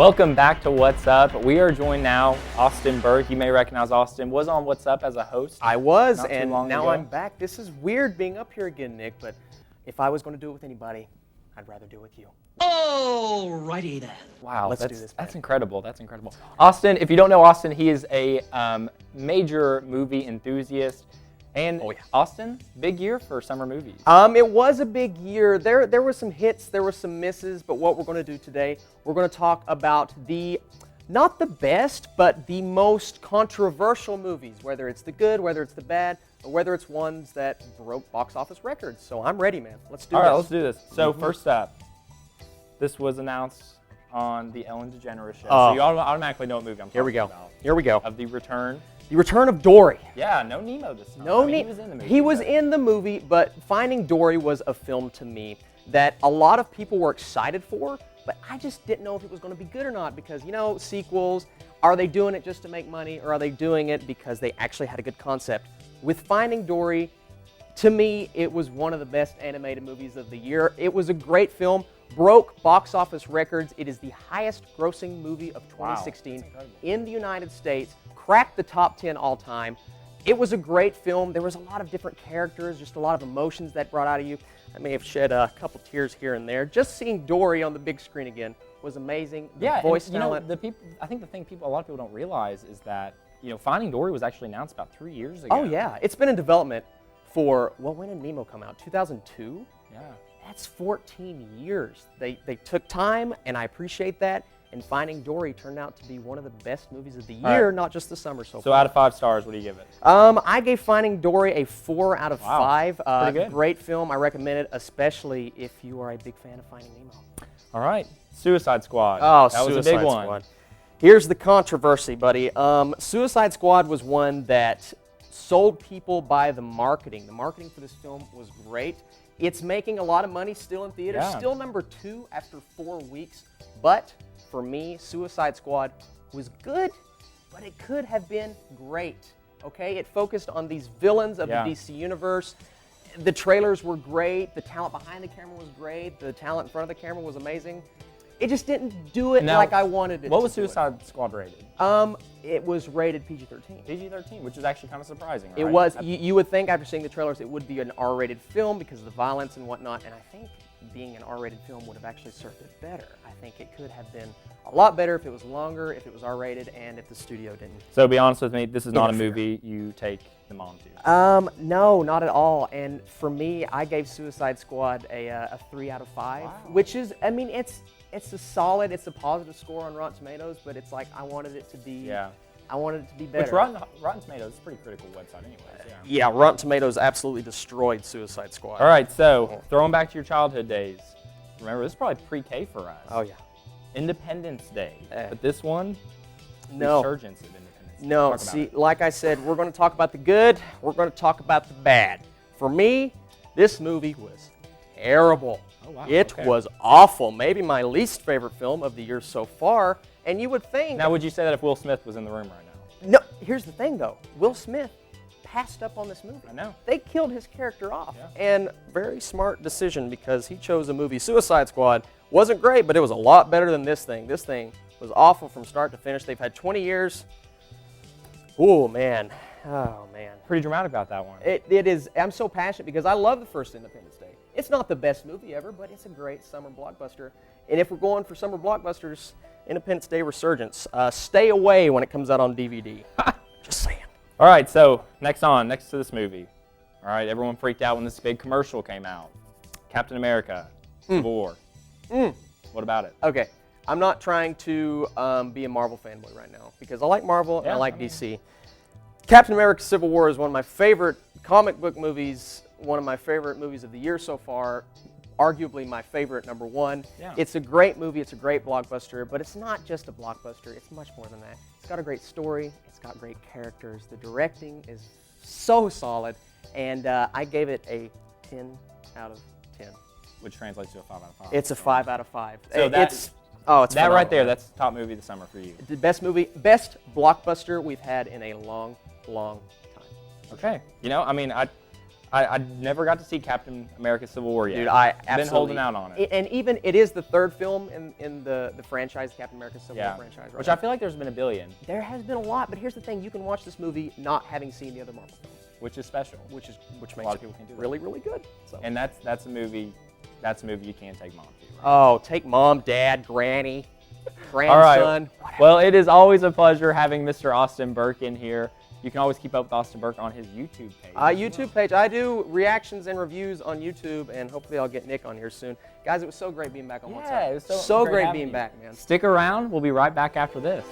Welcome back to What's Up. We are joined now, Austin Burke. You may recognize Austin. Was on What's Up as a host. I was, not too and long now ago. I'm back. This is weird being up here again, Nick, but if I was going to do it with anybody, I'd rather do it with you. Alrighty then. Wow, Let's that's, do this, that's man. incredible. That's incredible. Austin, if you don't know Austin, he is a major movie enthusiast. And Austin, big year for summer movies. It was a big year. There were some hits, there were some misses, but what we're going to do today, we're going to talk about not the best, but the most controversial movies, whether it's the good, whether it's the bad, or whether it's ones that broke box office records. So I'm ready, man. Let's do this. All right, let's do this. So first up, this was announced on the Ellen DeGeneres show. So you automatically know what movie I'm talking about. Here we go. Of The Return. The Return of Dory. Yeah, no Nemo this time. No, he was in the movie. He was in the movie, but Finding Dory was a film to me that a lot of people were excited for, but I just didn't know if it was going to be good or not because, you know, sequels, are they doing it just to make money or are they doing it because they actually had a good concept? With Finding Dory, to me, it was one of the best animated movies of the year. It was a great film, broke box office records. It is the highest grossing movie of 2016 in the United States, cracked the top 10 all time. It was a great film. There was a lot of different characters, just a lot of emotions that brought out of you. I may have shed a couple tears here and there. Just seeing Dory on the big screen again was amazing. The voice talent. I think the thing a lot of people don't realize is that, Finding Dory was actually announced about 3 years ago. Oh yeah, it's been in development for, when did Nemo come out? 2002? Yeah. That's 14 years. They took time, and I appreciate that. And Finding Dory turned out to be one of the best movies of the year, not just the summer so far. So out of 5 stars, what do you give it? I gave Finding Dory a 4 out of 5. Pretty good. Great film. I recommend it, especially if you are a big fan of Finding Nemo. All right. Suicide Squad. Oh, that was Suicide a big one. Squad. Here's the controversy, buddy. Suicide Squad was one that sold people by the marketing. The marketing for this film was great. It's making a lot of money still in theaters. Yeah. Still number 2 after 4 weeks. But for me, Suicide Squad was good, but it could have been great. Okay, it focused on these villains of the DC universe. The trailers were great. The talent behind the camera was great. The talent in front of the camera was amazing. It just didn't do it like I wanted it to. What was Suicide Squad rated? It was rated PG-13. PG-13, which is actually kind of surprising, right? It was. You would think after seeing the trailers it would be an R-rated film because of the violence and whatnot, and I think being an R-rated film would have actually served it better. I think it could have been a lot better if it was longer, if it was R-rated, and if the studio didn't. So be honest with me, this is not a movie you take the mom to. No, not at all. And for me, I gave Suicide Squad a 3 out of 5, which is, I mean, it's a solid, it's a positive score on Rotten Tomatoes, but it's like I wanted it to be. I wanted it to be better. Which Rotten Tomatoes is a pretty critical website anyways. Yeah, Rotten Tomatoes absolutely destroyed Suicide Squad. All right, so throwing back to your childhood days. Remember, this is probably pre-K for us. Oh yeah. Independence Day. But this one, no. Resurgence of Independence Day. No, see, like I said, we're going to talk about the good, we're going to talk about the bad. For me, this movie was terrible. Oh, wow. It was awful. Maybe my least favorite film of the year so far. And you would think... Now, would you say that if Will Smith was in the room right now? No, here's the thing, though. Will Smith passed up on this movie. I know. They killed his character off. Yeah. And very smart decision because he chose a movie, Suicide Squad. Wasn't great, but it was a lot better than this thing. This thing was awful from start to finish. They've had 20 years. Oh, man. Oh, man. Pretty dramatic about that one. It is. I'm so passionate because I love the first Independence Day. It's not the best movie ever, but it's a great summer blockbuster. And if we're going for summer blockbusters, Independence Day Resurgence. Stay away when it comes out on DVD. Just saying. All right, so next to this movie. All right, everyone freaked out when this big commercial came out. Captain America, Civil War. What about it? Okay, I'm not trying to be a Marvel fanboy right now because I like Marvel and I like DC. Captain America Civil War is one of my favorite comic book movies, one of my favorite movies of the year so far, arguably my favorite #1. Yeah. It's a great movie, it's a great blockbuster, but it's not just a blockbuster, it's much more than that. It's got a great story, it's got great characters, the directing is so solid, and I gave it a 10 out of 10. Which translates to a 5 out of 5. It's a 5 out of 5. So it's that phenomenal. right there, that's the top movie of the summer for you. The best movie, best blockbuster we've had in a long, long time. Okay. I mean, I never got to see Captain America: Civil War yet. Dude, I I've been holding absolutely- out on it. And even it is the third film in the franchise, Captain America Civil War franchise. Right Which now. I feel like there's been a billion, There has been a lot, but here's the thing: you can watch this movie not having seen the other Marvel films, which is special. which makes lot of it people can't do that. really, really good. So. And that's a movie. That's a movie you can't take mom to. Right? Oh, take mom, dad, granny, All grandson. right. Well, it is always a pleasure having Mr. Austin Burke in here. You can always keep up with Austin Burke on his YouTube page. YouTube page. I do reactions and reviews on YouTube, and hopefully I'll get Nick on here soon. Guys, it was so great being back on one Yeah, side. it was so So great having being you. back, man. Stick around. We'll be right back after this.